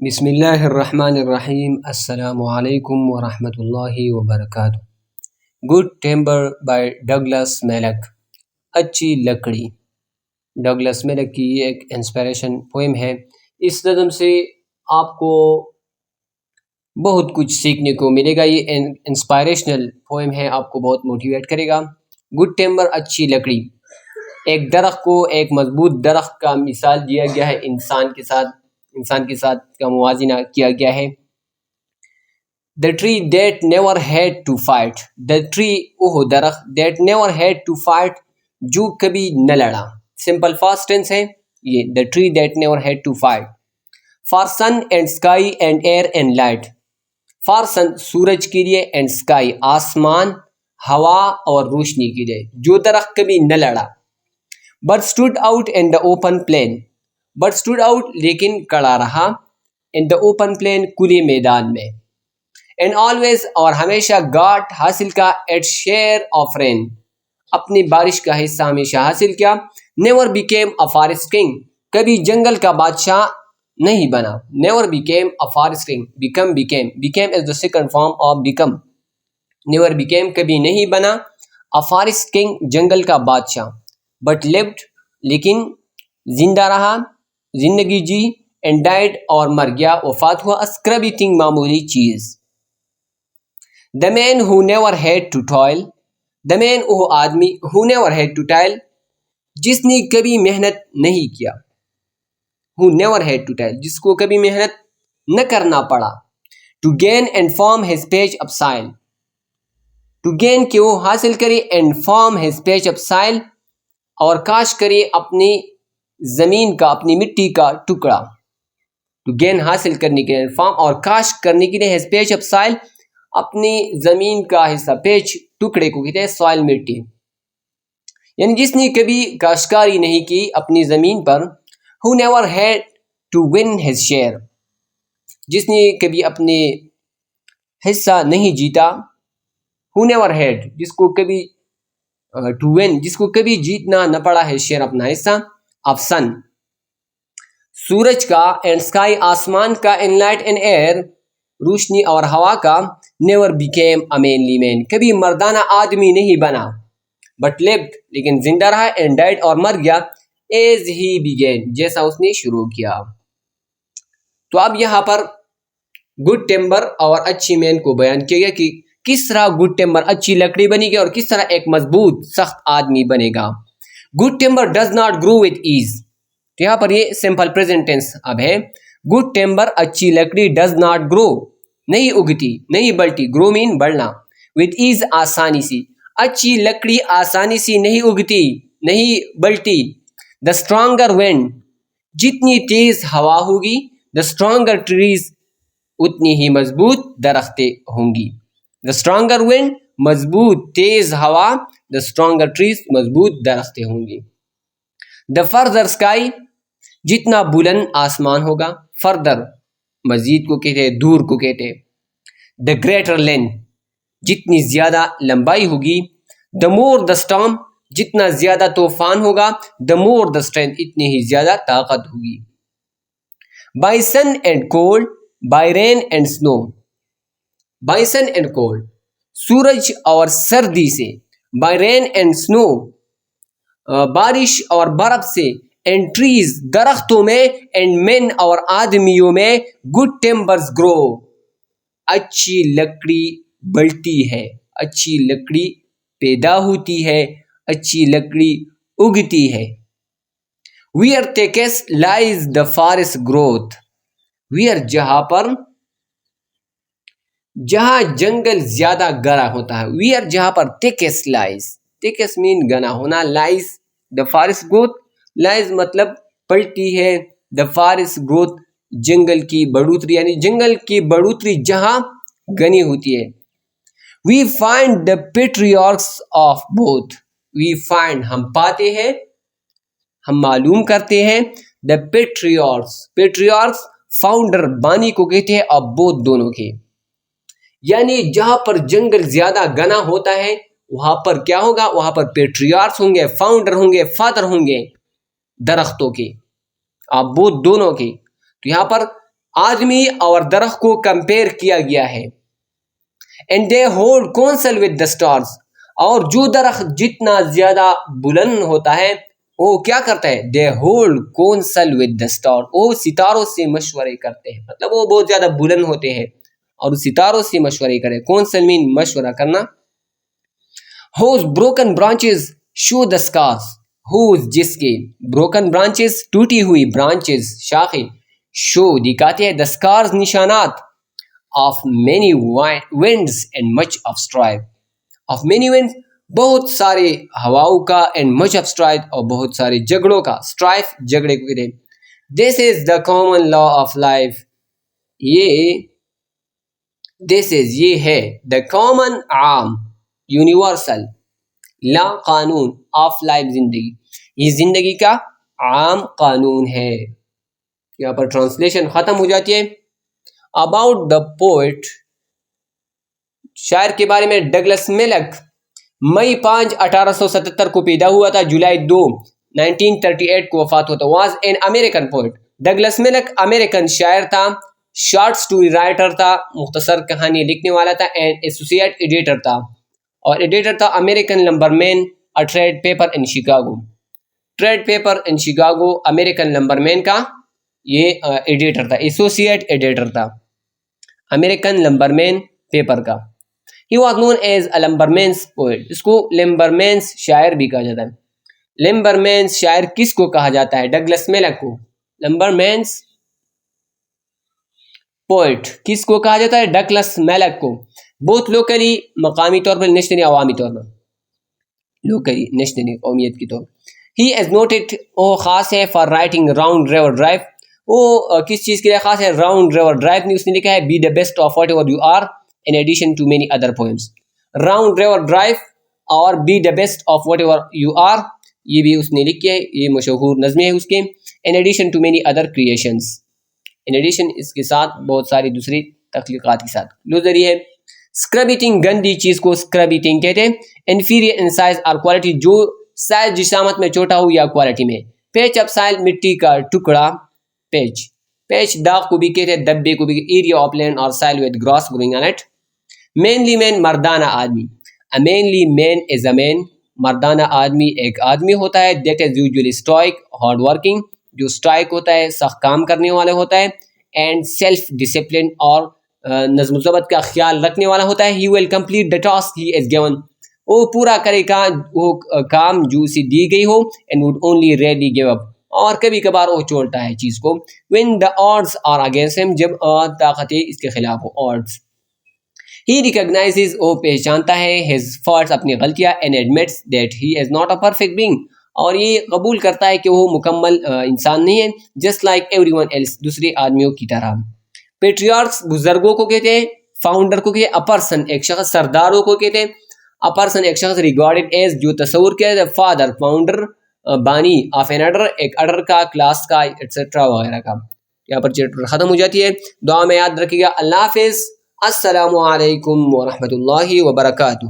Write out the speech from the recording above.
بسم اللہ الرحمن الرحیم۔ السلام علیکم ورحمۃ اللہ وبرکاتہ۔ Good timber by Douglas milk, اچھی لکڑی۔ ڈگلس میلک کی یہ ایک انسپریشن پوئم ہے۔ اس نظم سے آپ کو بہت کچھ سیکھنے کو ملے گا۔ یہ انسپائریشنل پوئم ہے، آپ کو بہت موٹیویٹ کرے گا۔ گڈ ٹیمبر، اچھی لکڑی۔ ایک درخت کو ایک مضبوط درخت کا مثال دیا گیا ہے، انسان کے ساتھ کا موازنہ کیا گیا ہے۔ The tree that never had to fight. The tree، وہ درخت that never had to fight، جو کبھی نہ لڑا۔ سمپل فاسٹ ٹینس ہے یہ، the tree that never had to fight. For sun and sky and air and light. For sun، سورج کے لیے، and sky، آسمان، ہوا اور روشنی کے لیے، جو درخت کبھی نہ لڑا۔ But stood out in the open plain. But stood out، لیکن کڑا رہا، in the open plain، کھلے میدان میں۔ And always، اور ہمیشہ، got، حاصل کا، its share of rain، اپنی بارش کا حصہ ہمیشہ حاصل کیا۔ Never became a forest king، کبھی جنگل کا بادشاہ نہیں بنا۔ Never became a forest king، became is the second form of become۔ Never became، کبھی نہیں بنا، a forest king، جنگل کا بادشاہ۔ But lived، لیکن زندہ رہا، زندگی جی، and died، اور مر گیا، وفات ہوا، a scrubby thing، معمولی چیز۔ The man who never had to toil. The man، وہ آدمی، who never had to toil، جس نے کبھی محنت نہیں کیا۔ who never had to toil، جس کو کبھی محنت نہ کرنا پڑا۔ To gain and form his patch of soil. To gain، کہ وہ حاصل کرے، and form his patch of soil، اور کاشت کرے اپنی زمین کا، اپنی مٹی کا ٹکڑا۔ To gain، حاصل کرنے کے لیے، form، اور کاشت کرنے کے لیے، his patch of soil، اپنی زمین کا حصہ، پیچ ٹکڑے کو کہتے ہیں، سوائل، مٹی، یعنی جس نے کبھی کاشتکاری نہیں کی اپنی زمین پر۔ who never had to win his share، جس نے کبھی اپنے حصہ نہیں جیتا۔ who never had، جس کو کبھی to win، جس کو کبھی جیتنا نہ پڑا ہے، share، اپنا حصہ۔ of sun، سورج کا، and sky، آسمان کا، and light and air، روشنی اور ہوا کا۔ never became a manly man، کبھی مردانہ آدمی نہیں بنا۔ but lived، لیکن زندہ رہا، and died، اور مر گیا، as he began، جیسا اس نے شروع کیا۔ تو اب یہاں پر گڈ ٹیمبر اور اچھی مین کو بیان کیا گیا کہ کس طرح گڈ ٹیمبر اچھی لکڑی بنے گی، اور کس طرح ایک مضبوط سخت آدمی بنے گا۔ Good timber does not grow with ease, تو یہاں پر یہ سمپل پریزنٹ ٹینس اب ہے۔ گڈ ٹیمبر، اچھی لکڑی، ڈز ناٹ گرو، نہیں اگتی، نہیں بڑھتی، گرو مین بڑھنا، وتھ ایز، آسانی سے۔ اچھی لکڑی آسانی سے نہیں اگتی، نہیں بڑھتی۔ دا اسٹرانگر ونڈ، جتنی تیز ہوا ہوگی، دا اسٹرانگر ٹریز، اتنی ہی مضبوط درختیں ہوں گی۔ دا اسٹرانگر ونڈ، مضبوط تیز ہوا، دا اسٹرانگر ٹریز، مضبوط درختیں ہوں گی۔ دا فردر اسکائی، جتنا بلند آسمان ہوگا، فردر مزید کو کہتے ہیں، دور کو کہتے ہیں۔ دا گریٹر لینتھ، جتنی زیادہ لمبائی ہوگی۔ دا مور دا اسٹارم، جتنا زیادہ طوفان ہوگا، دا مور دا اسٹرینتھ، اتنی ہی زیادہ طاقت ہوگی۔ By sun and cold, by rain and snow. By sun and cold, سورج اور سردی سے۔ بائی رین اینڈ سنو، بارش اور برف سے۔ اینڈ ٹریز، درختوں میں۔ اینڈ مین، اور آدمیوں میں۔ گڈ ٹیمبرز گرو، اچھی لکڑی بڑھتی ہے، اچھی لکڑی پیدا ہوتی ہے، اچھی لکڑی اگتی ہے۔ Where thickest lies the forest growth. Where, جہاں جنگل زیادہ گہرا ہوتا ہے۔ ویئر، جہاں پر thickest lies، thickest مین گھنا ہونا، lies the forest growth، lies مطلب پڑتی ہے، the forest growth، جنگل کی بڑھوتری، یعنی جنگل کی بڑھوتری جہاں گھنی ہوتی ہے۔ we find the patriarchs of both. we find، ہم پاتے ہیں، ہم معلوم کرتے ہیں، the patriarchs فاؤنڈر، بانی کو کہتے ہیں، of both، دونوں کے۔ یعنی جہاں پر جنگل زیادہ گھنا ہوتا ہے، وہاں پر کیا ہوگا؟ وہاں پر پیٹریارچ ہوں گے، فاؤنڈر ہوں گے، فادر ہوں گے درختوں کے، آپ وہ دونوں کے۔ تو یہاں پر آدمی اور درخت کو کمپیئر کیا گیا ہے. And they hold council with the stars. اور جو درخت جتنا زیادہ بلند ہوتا ہے وہ کیا کرتا ہے؟ They hold council with the star. وہ ستاروں سے مشورے کرتے ہیں. مطلب وہ بہت زیادہ بلند ہوتے ہیں اور ستاروں سے مشورے کرے. کونسل مین مشورہ کرنا. ہوز بروکن برانچز شو دا اسکارز. ہوز جس کے بروکن برانچز ٹوٹی ہوئی برانچز شاخیں شو دکھاتے ہیں دا اسکارز نشانات of many winds and much of strife. Of many winds بہت سارے ہواؤں کا اینڈ مچ آف اسٹرائف اور بہت سارے جھگڑوں کا. اسٹرائف جھگڑے کو کہتے ہیں. This is the common law of life. یہ ہے دا کامن عام یونیورسل لا قانون آف لائف زندگی. یہ زندگی کا عام قانون ہے. یہاں پر ٹرانسلیشن ختم ہو جاتی ہے. اباؤٹ دا پوئٹ شاعر کے بارے میں. ڈگلس میلک مئی 5 1877 کو پیدا ہوا تھا. جولائی 2 1938 کو وفات ہوتا. Was an American poet. Douglas milk American شاعر تھا. شارٹ سٹوری رائٹر تھا, مختصر کہانی لکھنے والا تھا. اینڈ ایسوسیٹ ایڈیٹر تھا, اور ایڈیٹر تھا American lumberman a trade paper in Chicago. Trade paper in Chicago American lumberman کا یہ ایڈیٹر تھا, ایسوسیٹ ایڈیٹر تھا امریکن لمبر مین پیپر کا. He was known as a lumberman's poet. اس کو number means شاعر بھی کہا جاتا ہے. لمبر مینس شاعر کس کو کہا جاتا ہے؟ ڈگلس میلک کو. لمبر مینس پوئٹ کس کو کہا جاتا ہے؟ ڈگلس میلک کو. بہت لوکلی مقامی طور پر, نیشنلی عوامی طور پر. لوکلی نیشنلی قومیت کی طور. ہی از نوٹڈ وہ خاص ہے for writing round river drive. وہ کس چیز کے لیے خاص ہے؟ راؤنڈ ریور ڈرائیو نے اس نے لکھا ہے be the best of whatever you are in addition to many other poems. Round River Drive اور Be the best of whatever you are یہ بھی اس نے لکھی ہے. یہ مشہور نظمیں ہیں اس کے. In addition to many other creations. In addition اس کے ساتھ بہت ساری دوسری تخلیقات کے ساتھ. لوزری ہے. Scrub eating گندی چیز کو scrub eating کہتے ہیں. Inferior in size or quality جو سائز جسامت میں چھوٹا ہو یا کوالٹی میں. Patch up soil مٹی کا ٹکڑا. پیچ داغ کو بھی کہتے ہیں, دبے کو بھی. Area of land or soil with grass growing on it. Manly man مردانہ آدمی. Manly man is a man. مردانہ آدمی ایک آدمی ہوتا ہے. That is usually stoic hard working جو اسٹوئک ہوتا ہے سخت کام کرنے والا ہوتا ہے. اینڈ سیلف ڈسپلن اور نظم و ضبط کا خیال رکھنے والا ہوتا ہے. He will complete the task he is given. وہ پورا کرے گا وہ کام جو اسے دی گئی ہو. And would only rarely give up اور کبھی کبھار وہ چھوڑتا ہے چیز کو. when the odds are against him جب طاقتیں اس کے خلاف ہو. odds. He recognizes وہ پہچانتا ہے his faults اپنی غلطیاں. and admits that he is not a perfect being اور یہ قبول کرتا ہے کہ وہ مکمل انسان نہیں ہے. just like everyone else دوسرے آدمیوں کی طرح. patriarchs بزرگوں کو کہتے ہیں. founder کو کہتے ہیں. a person ایک شخص. سرداروں کو کہتے ہیں. a person ایک شخص. regarded as جو تصور کیا ہے. father founder بانی of an order ایک order کا کلاس کا etc وغیرہ کا. یہاں پر چیپٹر ختم ہو جاتی ہے. دعا میں یاد رکھیے گا. اللہ حافظ. السلام علیکم ورحمۃ اللہ وبرکاتہ.